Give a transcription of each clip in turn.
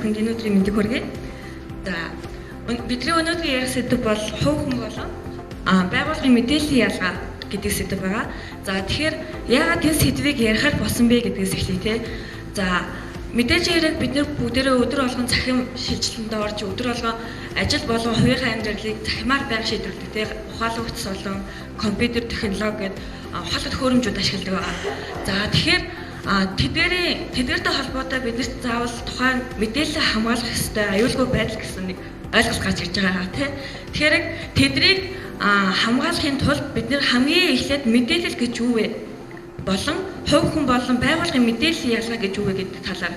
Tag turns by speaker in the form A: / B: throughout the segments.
A: бүхэнд энэ өдрийн мэндийг хүргэе. За бидний өнөөдрийн ярих сэдэв бол хувь хүн болон байгууллагын мэдээллийн ялгаа гэдэг сэдэв байгаа. За тэгэхээр яагаад энэ сэдвийг ярихаар болсон бэ гэдгээс эхлэе те. За мэдээж хэрэг бид нар бүгдээрээ өдөр болгон цахим шилжилтэнд орж өдөр болгон ажил болон хувийнхаа амьдралыг цахимаар байнга шийдвэрлэдэг те. Ухаалаг утас болон компьютер технологи гэдэг ухаалаг хөрөмжүүд ашигладаг байгаа. За тэгэхээр тэдгээртэй холбоотой биднэрт заавал тухайн мэдээлэл хамгаалах ёстой аюулгүй байдал гэсэн нэг ойлголт гарч ирж байгаа тийм. Тэгэхээр тэднийг хамгаалахын тулд бид нэр хамгийн эхлээд мэдээлэл гэж юу вэ? Болон хувь хүн болон байгууллагын мэдээллийн ялгаа гэж юу вэ гэдэг талаар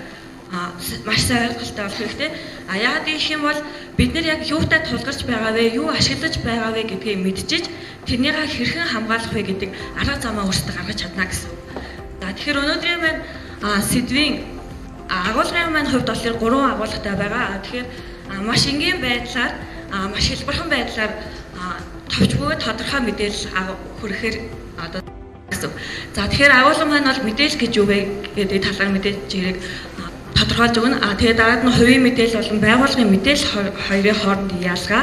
A: маш сайн ойлголттой болох хэрэгтэй. Яагаад гэх юм бол бид нар яг юутай тулгарч байгаа вэ, юу ашиглаж байгаа вэ гэдгийг мэдчихэж тэрнийг хэрхэн хамгаалах вэ гэдэг арга замаа өөрсдөө гаргаж чадна гэсэн. За тэгэхээр өнөөдрийн маань сэдвийн агуулгын маань хувьд болохоор 3 агуулгатай байгаа. Тэгэхээр маш энгийн байдлаар маш хэлбэрхэн байдлаар товчгүй тодорхой мэдээлэл хүрэхээр одоо гэсэн. За тэгэхээр агуулга маань бол мэдээлэл гэж юу вэ гэдэг талаар мэдээж хэрэг тодорхойлж өгнө. Тэгээд дараад нь хувийн мэдээлэл болон байгууллагын мэдээлэл хоёрын хоорондын ялгаа.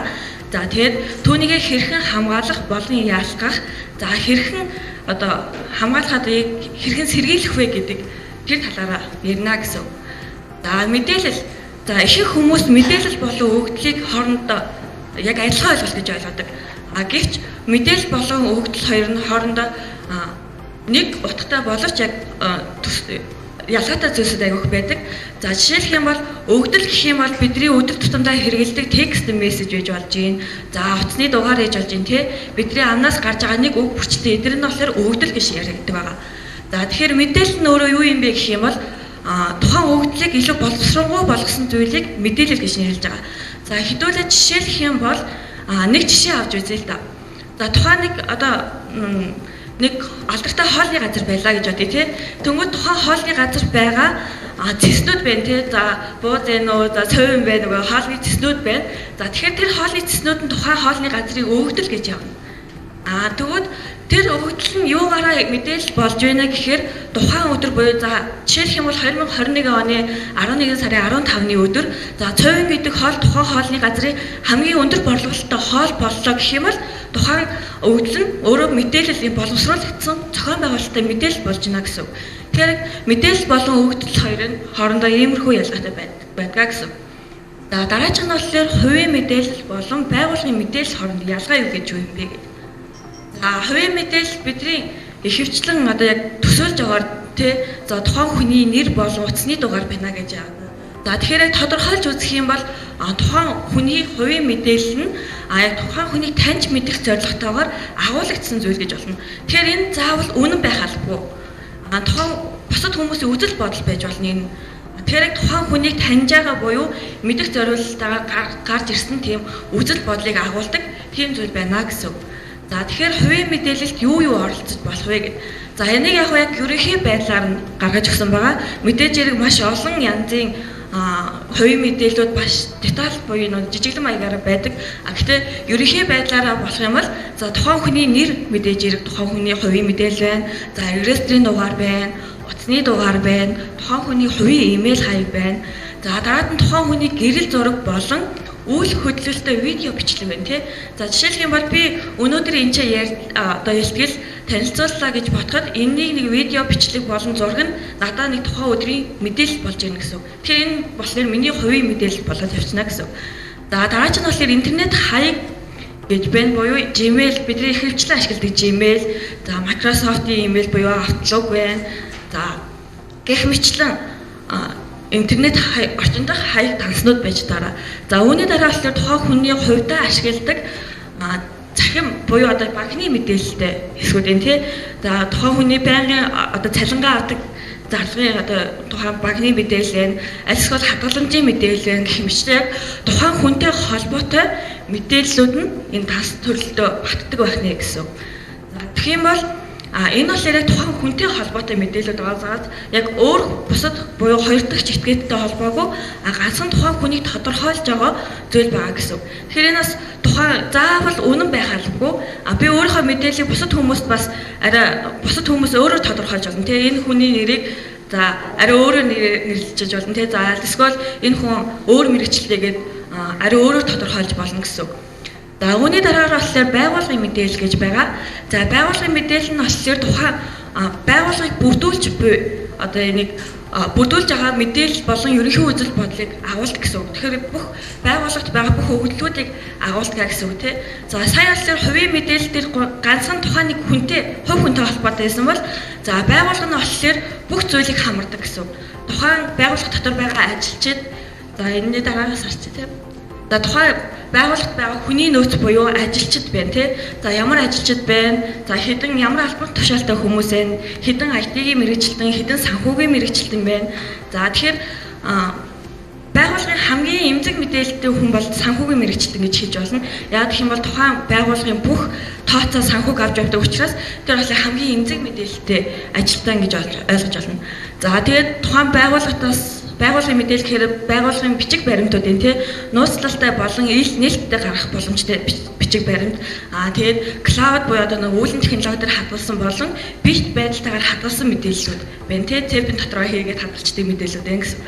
A: За тэгээд түүнийг хэрхэн хамгаалах болон яалгах. За хэрхэн одоо хамгаалахад хэрхэн сэргийлэх вэ гэдэг тэр талаараа ярина гэсэн. За мэдээлэл. За ихэнх хүмүүс мэдээлэл болон өгөгдлийг хоорондоо яг адилхан ойлголт гэж ойлгодог. Гэвч мэдээлэл болон өгөгдөл хоёр нь хоорондоо нэг утгатай боловч яг ялгаатай зүйлсүүд айгүйх байдаг. За жишээлх юм бол өгөгдөл гэх юм бол бидний өдөр тутамдаа хэрэгэлдэг текст мессеж байж болж байна. За утасны дугаар хийж болж байна те. Бидний амнаас гарч байгаа нэг үг бүрчтэй эдгээр нь болохоор өгөгдөл гэж яригддаг байгаа. За тэгэхээр мэдээлэл нь өөрөө юу юм бэ гэх юм бол тухайн өгөгдлийг илүү боловсронгуй болгосон зүйлийг мэдээлэл гэж нэрлэж байгаа. За хэдүүлээ жишээлх юм бол нэг жишээ авч үзье л да. За тухайн нэг одоо нэг алдартай хоолны газар байлаа гэж бодъё тий. Тэнгүүд тухайн хоолны газар байгаа цэснүүд байна тий. За бууз энэ үү, за цовин байна нөгөө хоолны цэснүүд байна. За тэгэхээр тэр хоолны цэснүүд нь тухайн хоолны газрыг өгөгдөл гэж явна. Тэгвэл тэр өгөгдөл нь юугаараа мэдээлэл болж байна гэхээр тухайн өдөр буюу за жишээлх юм бол 2021 оны 11 сарын 15-ны өдөр за цовин гэдэг хоол тухайн хоолны газрын хамгийн өндөр борлуулалттай хоол боллоо гэх юм бол тухайн өгөгдөл нь өөрөө мэдээлэл боловсруулагдсан зохион байгуулалттай мэдээлэл болж байна гэсэн. Тэгэхээр мэдээлэл болон өгөгдөл хоёр нь хоорондоо иймэрхүү ялгаатай байдаг гэсэн. За дараачих нь болохоор хувийн мэдээлэл болон байгууллагын мэдээлэл хоорондын ялгаа юу гэж юу юм бэ гэдэг. Хувийн мэдээлэл бидний ихэвчлэн одоо яг төсөөлж байгаагаар тий за тухайн хүний нэр болон утасны дугаар байна гэж яа. За тэгэхээр тодорхойлж үзэх юм бол тухайн хүний хувийн мэдээлэл нь яг тухайн хүнийг таньж мэдэх зорилготойгоор агуулгдсан зүйл гэж болно. Тэгэхээр энэ заавал үнэн байх албагүй. Тухайн бусад хүмүүсийн үзэл бодол байж болно энэ. Тэгэхээр тухайн хүнийг таньж байгаа буюу мэдэх зорилготойгоор гарч ирсэн тийм үзэл бодлыг агуулдаг тийм зүйл байна гэсэн. За тэгэхээр хувийн мэдээлэлд юу оролцож болох вэ гэдэг. За энийг яг ерөнхий байдлаар нь гаргаж өгсөн байгаа. Мэдээж хэрэг маш олон янзын хувийн мэдээллүүд маш деталь буюу жижиглэн маягаар байдаг. Гэхдээ ерөнхий байдлаараа болох юм бол за тухайн хүний нэр мэдээж хэрэг тухайн хүний хувийн мэдээлэл байна. За регистрийн дугаар байна, утасны дугаар байна, тухайн хүний хувийн имэйл хаяг байна. За дараад нь тухайн хүний гэрэл зураг болон үйл хөдлөлтөй видео бичлэг байна тий. За жишээлх юм бол би өнөөдөр энэ ч одоо ялтгэл танилцууллаа гэж бодоход энэнийг нэг видео бичлэг болон зураг нь надад нэг тухайн өдрийн мэдээлэл болж ирнэ гэсэн. Тэгэхээр энэ болохоор миний хувийн мэдээлэл болоод явчихна гэсэн. За дараач нь болохоор интернет хаяг гэж байна буюу Gmail бидний ихэвчлэн ашигладаг Gmail, за Microsoft-ийн имэйл буюу Outlook байна. За гэх мэтлэн интернет орчинд хаяг танснууд байж дараа. За үүний дараа болохоор тухайн хүний хувьдаа ашигладаг захим буюу одоо банкны мэдээлэлтэй хэсгүүд энэ тий. За тухайн хүний байнгын одоо цалингаа авдаг зарлагын одоо тухайн банкны мэдээлэл байна. Аль эсвэл хадгаламжийн мэдээлэл байна гэх мэтлээ тухайн хүнтэй холбоотой мэдээллүүд нь энэ тас төрөлтөө батдаг байх нэ гэсэн. Тэгэх юм бол энэ бол яг тухайн хүнтэй холбоотой мэдээлэлүүд байгаа. Яг өөр бусад буюу хоёр дахь этгээдтэй холбоогүй ганцхан тухайн хүнийг тодорхойлж байгаа зүйл байгаа гэсэн. Тэгэхээр энэ бас тухайн заавал үнэн байх албагүй. Би өөрийнхөө мэдээллийг бусад хүмүүст бас арай бусад хүмүүс өөрөө тодорхойлж болно. Тэгээ энэ хүний нэрийг За ари өөрөөр нэрлэж болно тий. За эсвэл энэ хүн өөр мэрэгчлээгээд ари өөрөөр тодорхойлж болно гэсэн үг. За үүний дараагаар болохоор байгууллагын мэдээлэл гэж байгаа. За байгууллагын мэдээлэл нь болохоор тухайн байгууллагыг бүрдүүлж буй одоо энийг бүрдүүлж байгаа мэдээлэл болон ерөнхий үзэл бодлыг агуулдаг гэсэн үг. Тэгэхээр бүх байгууллагт байгаа бүх өгөгдлүүдийг агуулдаг гэсэн үг тий. За сая болохоор хувийн мэдээлэл дээр ганцхан тухайн нэг хүнтэй хувь хүнтэй холбоотой байсан бол за байгууллага нь болохоор бүх зүйлийг хамардаг гэсэн үг. Тухайн байгууллага дотор байгаа ажилчид за энэний дараагаас харчих тий. За тухайн байгууллагт байгаа хүний нөөц буюу ажилчид байна тий. За ямар ажилчид байна? За хэдэн ямар албан тушаалтай хүмүүс байна? Хэдэн IT-ийн мэрэгчлэн, хэдэн санхүүгийн мэрэгчлэн байна? За тэгэхээр байгууллагын хамгийн эмзэг мэдээлэлтэй хүн бол санхүүгийн мэрэгчлэн гэж хэлж болно. Яг гэх юм бол тухайн байгууллагын бүх тооцоо санхүүг авч явдаг учраас тэр бол хамгийн эмзэг мэдээлэлтэй ажилтан гэж ойлгож байна. За тэгээд тухайн байгууллагын мэдээлэл гэхээр байгууллагын бичиг баримтууд энэ тий нууцлалтай болон ил нээлттэй гаргах боломжтой бичиг баримт. Тэгээд cloud буюу одоо нэг үүлэн технологиор хадгалсан болон бит байдалтайгаар хадгалсан мэдээллүүд байна тий. Цэврийн дотроо хийгээд хадгалцдаг мэдээллүүд байна гэсэн.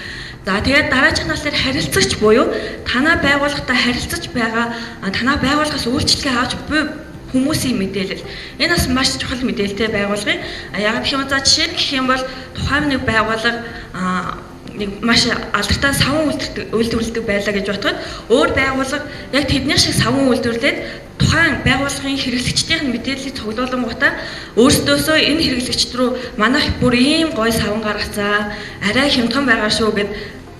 A: За тэгээд дараачих нь болохоор харилцагч буюу танай байгууллагатай харилцаж байгаа танай байгууллагаас үйлчлэгээ авч буй хүмүүсийн мэдээлэл. Энэ бас маш чухал мэдээлэлтэй байгууллагын. Яг гэх юм за жишээ гэх юм бол тухайн нэг байгууллага нэг маш алдартай савн үйлдвэрлэдэг байлаа гэж бодоход өөр байгууллага яг тэдний шиг савн үйлдвэрлээд тухайн байгууллагын хэрэглэгчдийн мэдээллийг цуглуулангуудаа өөрсдөөсөө энэ хэрэглэгчд рүү манайх бүр ийм гоё савн гаргацаа арай хямдхан байгаа шүү гэд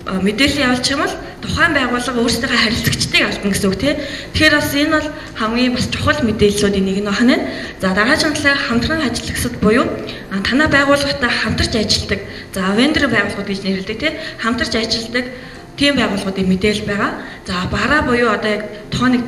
A: мэдээлэл явуулчих юм бол тухайн байгууллага өөрсдийнхөө харилцагчдыг алдна гэсэн үг тий. Тэгэхээр бас энэ бол хамгийн бас чухал мэдээллүүдийн нэг нь байна. За дараагийн талаар хамтран ажиллагсад буюу танай байгууллагатай хамтарч ажилладаг. За вендор байгууллагууд гэж нэрлэдэг тий. Хамтарч ажилладаг тийм байгууллагуудын мэдээлэл байгаа. За бараа буюу одоо яг тухайн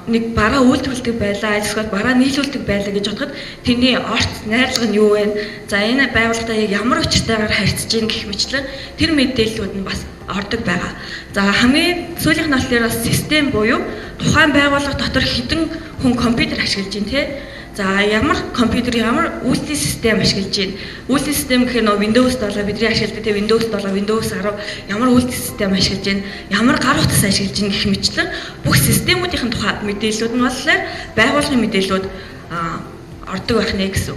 A: нэг бараа үйлдвэрлэдэг байлаа, эсвэл бараа нийлүүлдэг байлаа гэж бодоход тэрний орц найрлага нь юу вэ? За энэ байгууллагатай ямар учиртайгаар харьцаж ийн гэх мэтлэн тэр мэдээллүүд нь бас ордог байгаа. За хамгийн сүүлийнх нь болохоор бас систем буюу тухайн байгууллага дотор хэдэн хүн компьютер ашиглаж байна тий. За ямар компьютер ямар үйлдвэрлэлийн систем ашиглаж байна. Үйлдвэрлэлийн систем гэхээр нөө Windows 7 бидний ашигладаг тий Windows 7, Windows 10 ямар үйлдвэрлэлийн систем ашиглаж байна, ямар гар утас ашиглаж байна гэх мэтлэн бүх системүүдийн тухай мэдээллүүд нь болохоор байгууллагын мэдээллүүд ордог байх нэ гэсэн.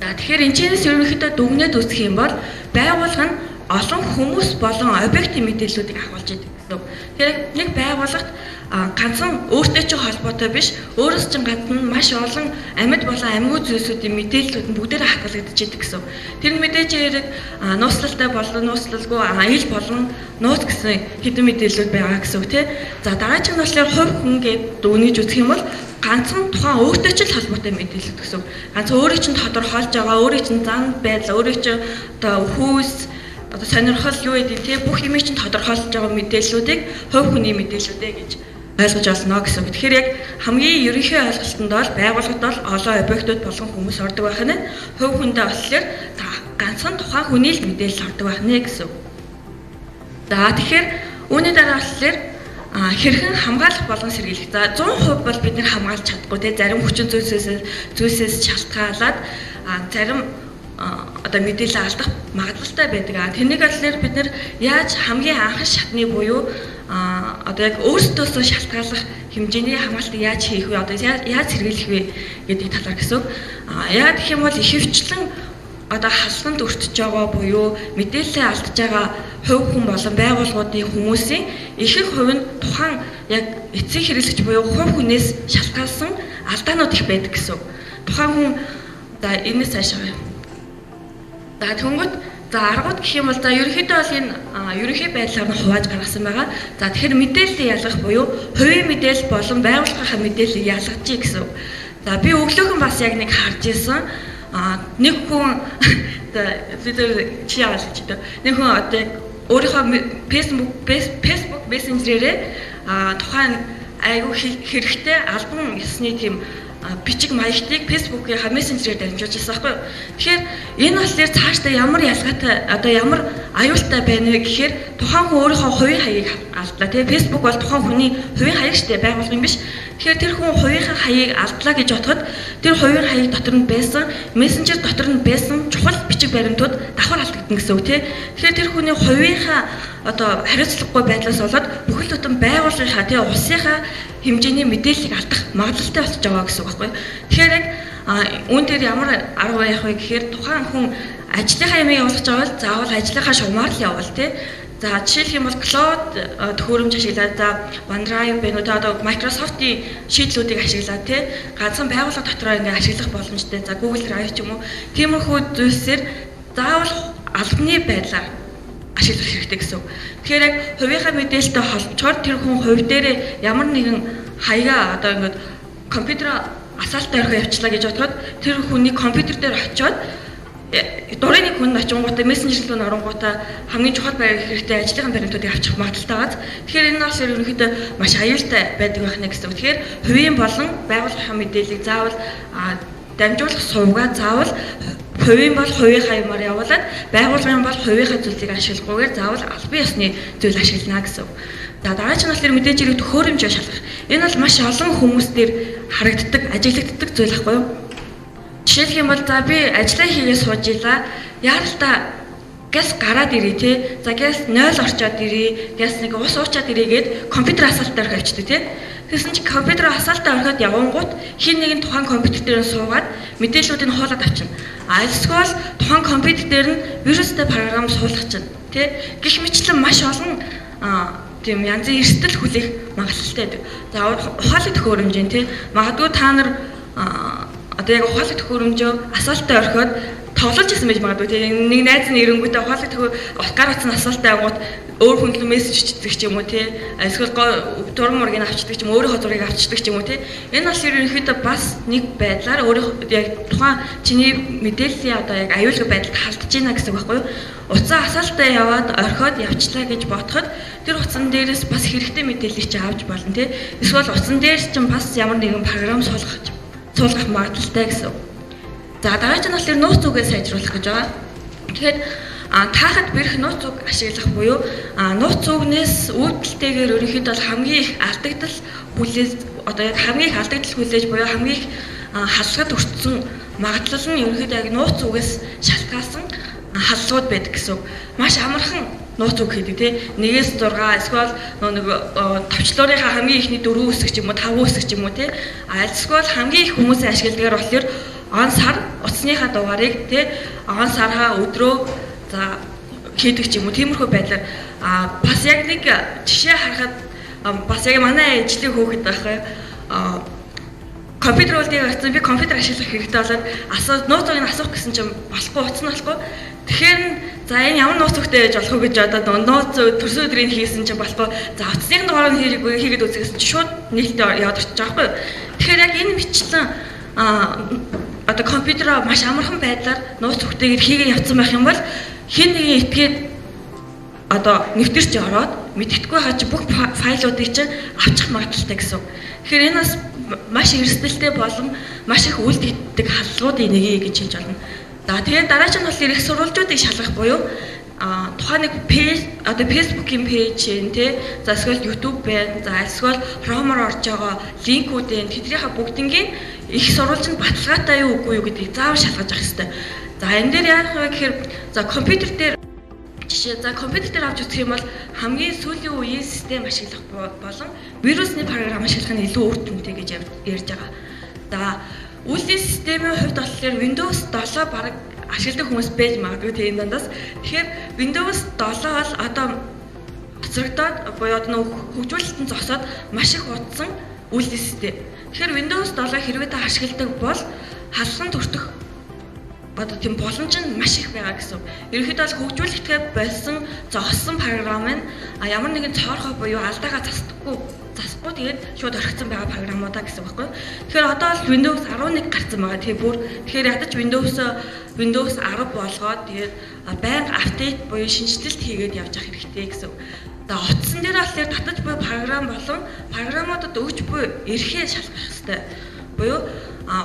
A: За тэгэхээр энэ чэнэс ерөнхийдөө дүгнээд үзэх юм бол байгууллага нь олон хүмүүс болон объектын мэдээллүүдийг агуулж идэг гэсэн. Тэгэхээр нэг байгууллагт ганцхан өөртөө ч холбоотой биш, өөрөөс ч гадна маш олон амьд болон амьгүй зүйлсүүдийн мэдээллүүд нь бүгдээр хадгалагдаж идэг гэсэн. Тэр мэдээж хэрэг нууцлалтай болон нууцлалгүй ил болон нууц гэсэн хэдэн мэдээллүүд байгаа гэсэн үг тий. За дараагийн нь болохоор хувь хүн гэдэг дүгнэж үзэх юм бол ганцхан тухайн өөртөө ч холбоотой мэдээлэл гэсэн. Ганц өөрийг чинь тодорхойлж байгаа, өөрийг чинь зан байдал, өөрийг чинь одоо хүйс одоо сонирхол юу гэдэг те бүх юмыг чинь тодорхойлж байгаа мэдээллүүдийг хувь хүний мэдээллүүдээ гэж ойлгож олно гэсэн. Тэгэхээр яг хамгийн ерөнхий ойлголтод бол байгууллагад бол олон объектууд болон хүмүүс ордог байх нь хувь хүндээ болохоор ганцхан тухайн хүний л мэдээлэл ордог байх нэ гэсэн. За тэгэхээр үүний дараа болохоор хэрхэн хамгаалах болон сэргийлэх. За 100% бол бид нэр хамгаалж чадахгүй те зарим хүчин зүйлсээс шалтгаалаад зарим одоо мэдээлэл алдах магадлалтай байдаг. Тэрнийг болохоор бид нэр яаж хамгийн анхан шатны буюу одоо яг өөрсдөөсөө шалтгааллах хэмжээний хамгаалтыг яаж хийх вэ? Одоо яаж сэргийлэх вэ гэдэг талаар гэсэн. Яг гэх юм бол ихэвчлэн одоо халханд өртөж байгаа буюу мэдээлэлээ алдаж байгаа хувь хүн болон байгууллагуудын хүмүүсийн ихэнх хувь нь тухайн яг эцсийн хэрэглэгч буюу хувь хүнээс шалтгаалсан алдаанууд их байдаг гэсэн. Тухайн хүн за энэс цаашаа. За тэнгууд за аргууд гэх юм бол за ерөнхийдөө бол энэ ерөнхий байдлаар нь хувааж гаргасан байгаа. За тэгэхээр мэдээллийг ялгах буюу хувийн мэдээлэл болон байгууллагынхаа мэдээллийг ялгаж гэсэн. За би өглөөхөн бас яг нэг харж ирсэн. Нэг хүн бид чи яагаад ч гэдэг. Нэг хүн одоо өөрийнхөө Facebook Messenger-ээр тухайн айгүй хэрэгтэй албан ёсны тийм бичиг маягтыг Facebook-ийн Messenger-ээр дамжуулж байсан байхгүй юу. Тэгэхээр энэ болохоор цаашдаа ямар ялгаатай одоо ямар аюултай байна вэ гэхээр тухайн хүн өөрийнхөө хувийн хаягийг алдлаа. Тэгээ Facebook бол тухайн хүний хувийн хаяг штэ байгуулга юм биш. Тэгэхээр тэр хүн хувийнхаа хаягийг алдлаа гэж бодоход тэр хувийн хаяг дотор нь байсан, мессенжер дотор нь байсан чухал бичиг баримтууд давхар алдагдана гэсэн үг тий. Тэгэхээр тэр хүний хувийнхаа одоо хариуцлагагүй байдлаас болоод бүхэл бүтэн байгууллагынхаа тий улсынхаа хэмжээний мэдээллийг алдах магадлалтай болчихж байгаа гэсэн үг байхгүй. Тэгэхээр яг үүн дээр ямар арга явах вэ гэхээр тухайн хүн ажлынхаа ямыг явуулах гэж байгаа бол заавал ажлынхаа шугамар л явуул тий. За жишээлх юм бол Cloud төхөөрөмж ашиглаад за OneDrive байна уу одоо Microsoft-ийн шийдлүүдийг ашиглаад тий ганцхан байгууллага дотроо ингээ ашиглах боломжтой. За Google Drive ч юм уу тиймэрхүү зүйлсээр заавал албаны байдлаар ашиглах хэрэгтэй гэсэн үг. Тэгэхээр яг хувийнхаа мэдээлэлтэй холбоочоор тэр хүн хувь дээрээ ямар нэгэн хаягаа одоо ингээд компьютер асаалтаа орхио явуулчлаа гэж бодоход тэр хүний компьютер дээр очиод дурын нэг хүн очингуудаа мессенжерлөө оронгуудаа хамгийн чухал байр хэрэгтэй ажлынхаа баримтуудыг авчих магадaltaй байгаа. Тэгэхээр энэ бас ерөнхийдөө маш аюултай байдаг байх нэ гэсэн үг. Тэгэхээр хувийн болон байгууллагын мэдээллийг заавал дамжуулах сувгаа заавал хувийн бол хувийнхаа юмар явуулаад байгууллагын бол хувийнхаа зүйлийг ашиглахгүйгээр заавал албан ёсны зүйл ашиглана гэсэн үг. За дараач нь болохоор мэдээж хэрэг төхөөрөмж шалгах. Энэ бол маш олон хүмүүс дээр харагддаг, ажиглагддаг зүйл ахгүй юу? Жишээлх юм бол за би ажиллаа хийгээ сууж илаа. Яаралта газ гараад ирээ те. За газ 0 орчоод ирээ. Газ нэг ус уучаад ирээгээд компьютер асаалтаар хавчдаг те. Тэгсэн чинь компьютер асаалтаа ороход явангууд хин нэгэн тухайн компьютер дээр суугаад мэдээллүүдийг хуулаад авчина. Эсвэл тухайн компьютер дээр нь вирустай програм суулгах чинь те. Гэх мэтлэн маш олон тийм янзын эрсдэл хүлээх магадлалтай байдаг. За ухаалаг төхөөрөмжийн те. Магадгүй та нар одоо яг ухаалаг төхөөрөмжөө асаалтаа орхиод тоглож ирсэн байж магадгүй тийм нэг найз нь ирэнгүүтээ ухаалаг гар утсан асаалтаа аваад өөр хүн рүү мессеж чичдэг ч юм уу тийм эсвэл дуран мургийг авчдаг ч юм өөрийнхөө зургийг авчдаг ч юм уу тийм энэ бас ерөнхийдөө бас нэг байдлаар өөрийнхөө яг тухайн чиний мэдээллийн одоо яг аюулгүй байдалд халдж байна гэсэн үг байхгүй юу утсан асаалтаа яваад орхиод явчлаа гэж бодоход тэр утсан дээрээс бас хэрэгтэй мэдээллийг чи авч болно тийм эсвэл утсан дээр чинь бас ямар нэгэн програм суулгах магадлалтай гэсэн. За дараач нь болохоор нууц зүгээ сайжруулах гэж байгаа. Тэгэхээр таахад бэрх нууц зүг ашиглах буюу нууц зүгнээс үүдэлтэйгээр ерөнхийдөө хамгийн их алдагдал хүлээж одоо яг хамгийн их алдагдал хүлээж буюу хамгийн их халдлагад өртсөн магадлал нь ерөнхийдөө яг нууц зүгээс шалтгаалсан халдлагууд байдаг гэсэн. Маш амархан нууц зүг хийдэг тий 1-6 эсвэл нэг товчлуурынхаа хамгийн ихний 4 үсэг ч юм уу 5 үсэг ч юм уу тий эсвэл хамгийн их хүмүүсийн ашигладгаар болохоор он сар утасныхаа дугаарыг тий он сархаа өдрөө за хийдэг ч юм уу тиймэрхүү байдлаар бас яг нэг жишээ харахад бас яг манай ижлийн хүүхэд байхгүй компьютер үлдээ гарсан би компьютер ашиглах хэрэгтэй болоод нууц зүгийг асуух гэсэн чинь болохгүй утас нь болохгүй тэгэхээр за энэ ямар нууц зүгтэй байж болох вэ гэж бодоод нууц зүг төрсөн өдрийн хийсэн чинь болохгүй за утасны дугаарыг хийгээд үзсэн чинь шууд нийлдээ яваад орчих жоохгүй тэгэхээр яг энэ мэтлэн одоо компьютероо маш амархан байдлаар нууц зүгтэйгээр хийгээд явцсан байх юм бол хэн нэгэн этгээд одоо нэвтэрч ороод мэддэхгүй хаач бүх файлуудыг чинь авчих магадлалтай гэсэн. Тэгэхээр энэ бас маш эрсдэлтэй болон маш их үлдэгддэг халдлагуудын нэг гэж хэлж байна. За тэгээд дараач нь бол их сурвалжуудыг шалгах буюу тухайн нэг пэйж одоо Facebook-ийн пэйж тий за эсвэл YouTube байна за эсвэл Chrome-оор орж байгаа линкүүдийн тэднийхээ бүгднгийн их сурвалж нь баталгаатай юу үгүй юу гэдгийг заавал шалгаж авах хэрэгтэй. За энэ дээр яах вэ гэхээр за компьютер дээр жишээ за компьютер дээр авч үзэх юм бол хамгийн сүүлийн үеийн систем ашиглах болон вирусны програм ашиглах нь илүү үр дүнтэй гэж ярьж байгаа. За үйлдвэрлэлийн системийн хувьд болохоор Windows 7 бараг ашигладаг хүмүүс байж магадгүй тийм дандаас. Тэгэхээр Windows 7 бол одоо хоцрогдоод буюу одоо хөгжүүлэлтэн зогсоод маш их утсан үйлдвэрлэлийн систем. Тэгэхээр Windows 7 хэрвээ та ашигладаг бол халхан төртөх одоо тийм боломж нь маш их байгаа гэсэн. Ерөнхийдөө бол хөгжүүлэлтгээ болсон зогссон програм нь ямар нэгэн цоорхой буюу алдаагаа засахгүй тэгээд шууд орхисон байгаа програмуудаа гэсэн байхгүй. Тэгэхээр одоо бол Windows 11 гарсан байгаа. Тэгэхээр ядаж Windows 10 болгоод тэгээд байнга апдейт буюу шинжилэлт хийгээд явж явах хэрэгтэй гэсэн. За утсан дээр болохоор татаж буй програм болон програмуудад өгч буй эрхээ шалгах хэрэгтэй. Буюу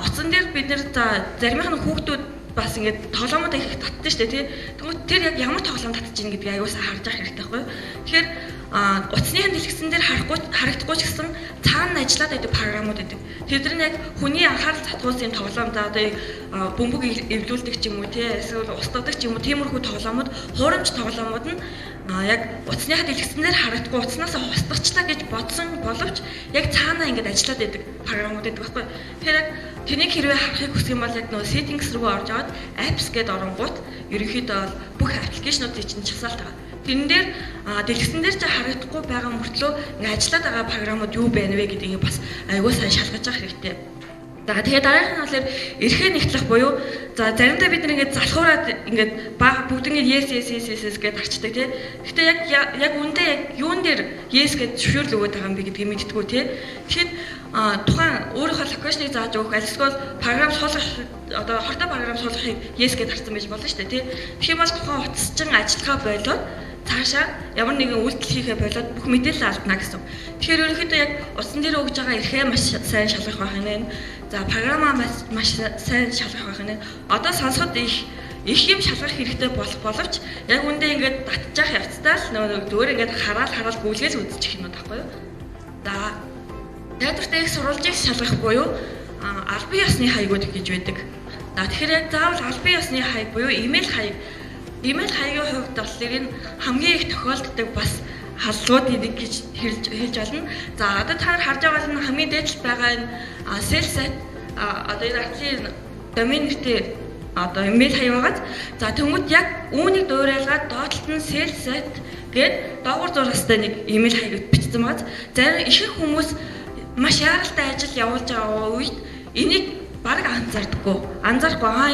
A: утсан дээр бид нэр за заримынх нь хүүхдүүд бас ингээд тоглоомод их татдаг шүү дээ тий. Тэгвэл тэр яг ямар тоглоом татж ийн гэдгийг аюусаа харж авах хэрэгтэй байхгүй юу? Тэгэхээр утасны дэлгэцэн дээр харагдахгүй ч гэсэн цаана ажиллаад байдаг програмууд байдаг. Тэд нар яг хүний анхаарал татгуулсан тоглоом за одоо бөмбөг эвлүүлдэг ч юм уу тий эсвэл ус дуудаг ч юм уу тиймэрхүү тоглоомод хуурамч тоглоомод нь яг утасны дэлгэцэн дээр харагдахгүй утаснаас хусдагчлаа гэж бодсон боловч яг цаана ингэж ажиллаад байдаг програмууд байдаг байхгүй. Тэгэхээр яг тэнийг хэрвээ харахыг хүсэх юм бол яг нөө settings руу орж аваад apps гэдээ оронгууд ерөнхийдөө бол бүх аппликейшнуудыг чинь чагсаалт байгаа. Тэрэн дээр дэлгэцэн дээр ч харагдахгүй байгаа мөртлөө ингэ ажиллаад байгаа програмууд юу байна вэ гэдгийг бас аягүй сайн шалгаж авах хэрэгтэй. За тэгээд дараагийнх нь болохоор эрхээ нэгтлэх буюу за заримдаа бид нэг ингэж залхуураад ингэж бүгднийг yes гэдээ арчдаг тий. Гэхдээ яг үндэ яг юун дээр yes гэж зөвшөөрөл өгöd байгаа юм бэ гэдгийг мэдтгүү тий. Тэгэхэд тухайн өөрийнхөө локейшнийг зааж өгөх эсвэл програм суулгах одоо хортой програм суулгахыг yes гэж харсан байж болно шүү дээ тий. Тэгэх юм бол тухайн утасчин ажиллагаа болоод цаашаа ямар нэгэн үйлдэл хийхээ болоод бүх мэдээлэл алдна гэсэн. Тэгэхээр ерөнхийдөө яг утсан дээр өгж байгаа эрхээ маш сайн шалгах байх юм. За програмаа маш сайн шалгах байх юм. Одоо сонсоход их юм шалгах хэрэгтэй болох боловч яг үндэ ингээд татчих явцдаа л зүгээр ингээд хараад гүйлгээс үзчих юм таахгүй юу. За театртаа их сурвалжийг шалгах буюу албан ёсны хаягууд гэж байдаг. За тэгэхээр яг заавал албан ёсны хаяг буюу имэйл хаягийн хувьд болохоор энэ хамгийн их тохиолддог бас халдлагууд энийг гэж хэлж болно. За одоо та нар харж байгаа нь хамгийн дээд байгаа энэ sales site одоо энэ артлын домен нэртэй одоо имэйл хаяг байгааз за тэнгууд яг үүнийг дуурайлгаад доотлолт нь sales site гээд доогуур зураастай нэг имэйл хаяг бичсэн байгааз зарим ихэнх хүмүүс маш яралтай ажил явуулж байгаа үед энийг баг анзаардаггүй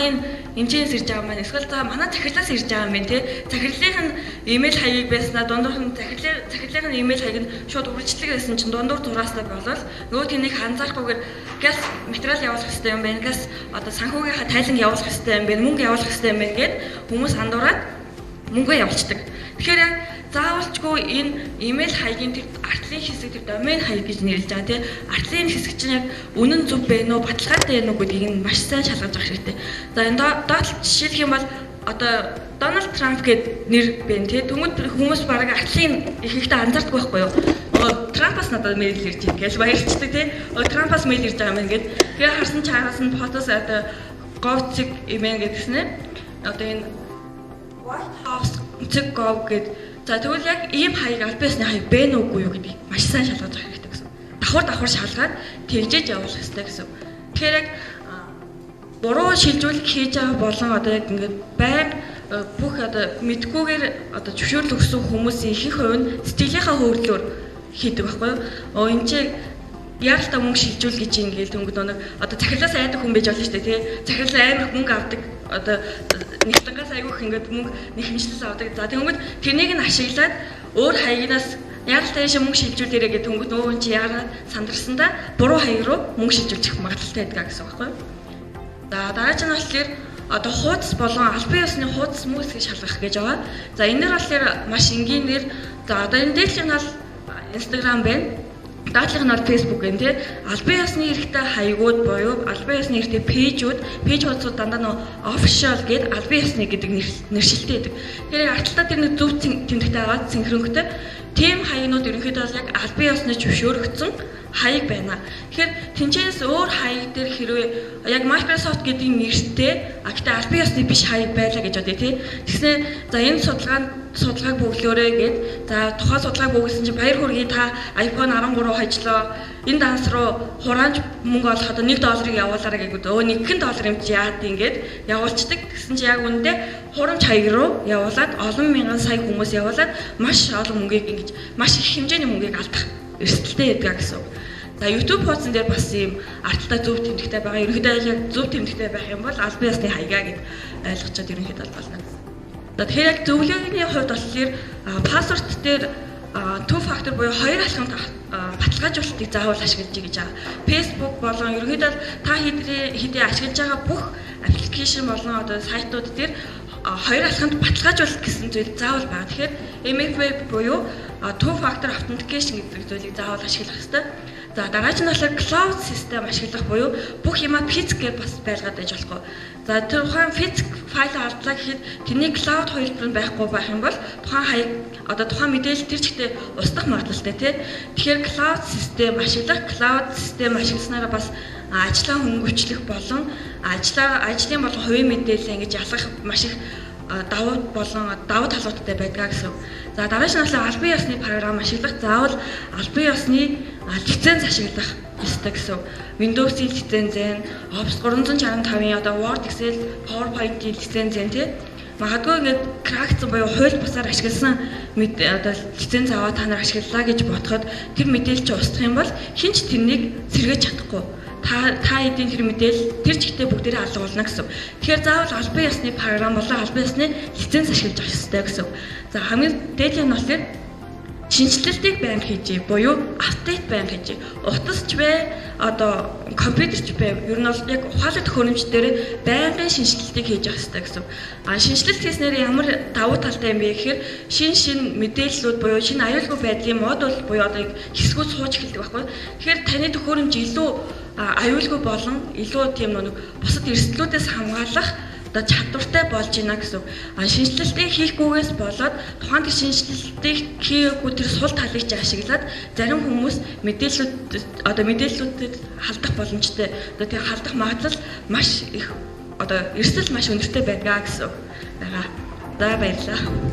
A: энэ эмчээс ирж байгаа маань эсвэл за манай захирлаас ирж байгаа юм байна тий. Захирлын имэйл хаягийг байснаа дундуур нь захирлын имэйл хаяг нь шууд үргэлжлэг байсан чинь дундуур зураастай болол нөгөө тэнийг анзаарахгүйгээр газ материал явуулах хэрэгтэй юм байна. Газ одоо санхүүгийнхаа тайлан явуулах хэрэгтэй юм байна. Мөнгө явуулах хэрэгтэй юм байна гэд хүмүүс андуураад мөнгөө явуулцдаг. Тэгэхээр яг заавалчгүй энэ имэйл хаягийн тэр артлын хэсэг тэр домен хаяг гэж нэрлэж байгаа тийм артлын хэсэг чинь яг үнэн зөв бэ нөө баталгаатай байна уу гэдгийг маш сайн шалгаж авах хэрэгтэй. За энэ доотлолт жишээлх юм бол одоо Дональд Трамп гэдэг нэр байна тийм түмэд хүмүүс бараг артлын их ихтэй анзаардаггүй байхгүй юу? Трампаас надад мэйл ирж байгаа гэж баярлцдаг тийм Трампаас мэйл ирж байгаа юм гээд тэгээ харсан чараас нь фотос одоо говцэг имэйл гэдгснэ одоо энэ White House gov гэдэг за тэгвэл яг ийм хаяг албан ёсны хаяг бэ нүггүй юу гэдгийг маш сайн шалгаж авах хэрэгтэй гэсэн. Давхар шалгаад тэгжээж явуулах хэрэгтэй гэсэн. Тэгэхээр яг буруу шилжүүлэг хийж байгаа болон одоо яг ингээд байнга бүх одоо мэдгүйгээр одоо зөвшөөрөл өгсөн хүмүүсийн их хувь нь сэтгэлийнхаа хөврлөөр хийдэг байхгүй юу? Энд чинь яралтай мөнгө шилжүүл гэж ингээл төнгөд нэг одоо захирлаас айдаг хүн байж болно шүү дээ тий. Захирал амар мөнгө авдаг одоо нэгтлангаас айгүйх ингээд мөнгө нэхэмжлэл авдаг. За тэгвэл тэрнийг нь ашиглаад өөр хаягнаас яралтай шиг мөнгө шилжүүлээрэй гэх төнгөд нөгөө чи яагаад сандарсандаа буруу хаяг руу мөнгө шилжүүлчих магадлалтай байдаг гэсэн үг байхгүй юу? За дараач нь болохоор одоо хуудас болон албан ёсны хуудас мөсгийг шалгах гэж байгаа. За энэ нэр болохоор маш энгийнээр за одоо энэ дээдлийн нь бол Instagram байна. Даатлынх нь бол Facebook гэн тий албан ёсны эрхтэй хаягууд буюу албан ёсны эрхтэй пэйжүүд дандаа нөө official гэдэг албан ёсны гэдэг нэршилтэй байдаг. Тэгэхээр арталтаа тэр нэг зөв тэмдэгтэй байгаа синхронтой тийм хаягнууд ерөнхийдөө яг албан ёсны зөвшөөрөгдсөн хаяг байна. Тэгэхээр тэнцээс өөр хаяг дээр хэрвээ яг Microsoft гэдэг нэртэй гэхдээ албан ёсны биш хаяг байлаа гэж бодъё тий. Тэгснээр за энэ судалгааг бүглөөрэй гэд за тухайн судалгааг бүгэлсэн чинь баяр хүргэе та iPhone 13 хажлаа энэ данс руу хураанч мөнгө олоход $1 явуулаарай гэвэл $1 юм чи яад ингээд явуулцдаг. Тэгсэн чи яг үүндээ хурамч хаяг руу явуулаад олон мянган сая хүмүүс явуулаад маш олон мөнгийг ингэж маш их хэмжээний мөнгийг алдах эрсдэлтэй байдаг гэсэн. За YouTube хуудсан дээр бас ийм арталтаа зөв тэмдэгтэй байгаа. Ерөнхийдөө яг зөв тэмдэгтэй байх юм бол албан ёсны хаягаа гэж ойлгочод ерөнхийдөө болно. За тэгэхээр яг зөвлөгөөний хувьд болохоор пассворд дээр two factor буюу хоёр алхамд баталгаажуулалтыг заавал ашиглаж гэж байгаа. Facebook болон ерөнхийдөө та хэдий ашиглаж байгаа бүх аппликейшн болон одоо сайтууд дээр хоёр алхамд баталгаажуулалт гэсэн зүйл заавал байгаа. Тэгэхээр MFA буюу two factor authentication гэдэг зүйлийг заавал ашиглах хэрэгтэй. За дараач нь болохоор cloud system ашиглах буюу бүх юмаа физикээр бас байлгаад байж болохгүй. За тэр тухайн физик файл алдлаа гэхэд тэрний cloud хувилбар нь байхгүй байх юм бол тухайн хаяг одоо тухайн мэдээлэл тэр чигтээ устдах магадлалтай тий. Тэгэхээр cloud систем ашигласнараа бас ажлаа хөнгөвчлөх болон ажлын болон хувийн мэдээлэл ингэж ялгах маш их давуу талуудтай байдаг гэсэн. За дараагийн нь албан ёсны програм ашиглах заавал албан ёсны лиценз ашиглах ёстой гэсэн. Windows-ийн лиценз, Office 365-ийн одоо Word, Excel, PowerPoint-ийн лиценз тий. Магадгүй ингээд кракцсан буюу хууль бусаар ашигласан одоо лиценз аваад та нар ашиглалаа гэж бодоход тэр мэдээлэл чи устгах юм бол хэн ч тэрнийг сэргээж чадахгүй. Та эдийн тэр мэдээлэл тэр чигтээ бүгдээрээ алга болно гэсэн. Тэгэхээр заавал албан ёсны програм болон албан ёсны лиценз ашиглаж авах ёстой гэсэн. За хамгийн дээдлийн нь болохоор шинжилэлтийг байнга хийжээ буюу апдейт байнга хийжээ. Утасч бай, одоо компьютерч бай. Ер нь бол яг ухаалаг төхөөрөмж дээр байнгын шинжилэлтийг хийж авах хэрэгтэй гэсэн. Шинжилэлт хийснээр ямар давуу талтай юм бэ гэхээр шин мэдээллүүд буюу шинэ аюулгүй байдлын модуль буюу одоо хэсгүүд сууж эхэлдэг байхгүй. Тэгэхээр таны төхөөрөмж илүү аюулгүй болон илүү тийм нэг бусад эрсдлүүдээс хамгаалах одоо чадвартай болж байна гэсэн. Шинжилэлтийг хийхгүйгээс болоод тухайн тэр шинжилэлтийг хийгээгүй тэр сул талыг ч ашиглаад зарим хүмүүс мэдээллүүдэд халдах боломжтой. Одоо тэр халдах магадлал маш их одоо эрсдэл маш өндөртэй байдаг гэсэн. За баярлалаа.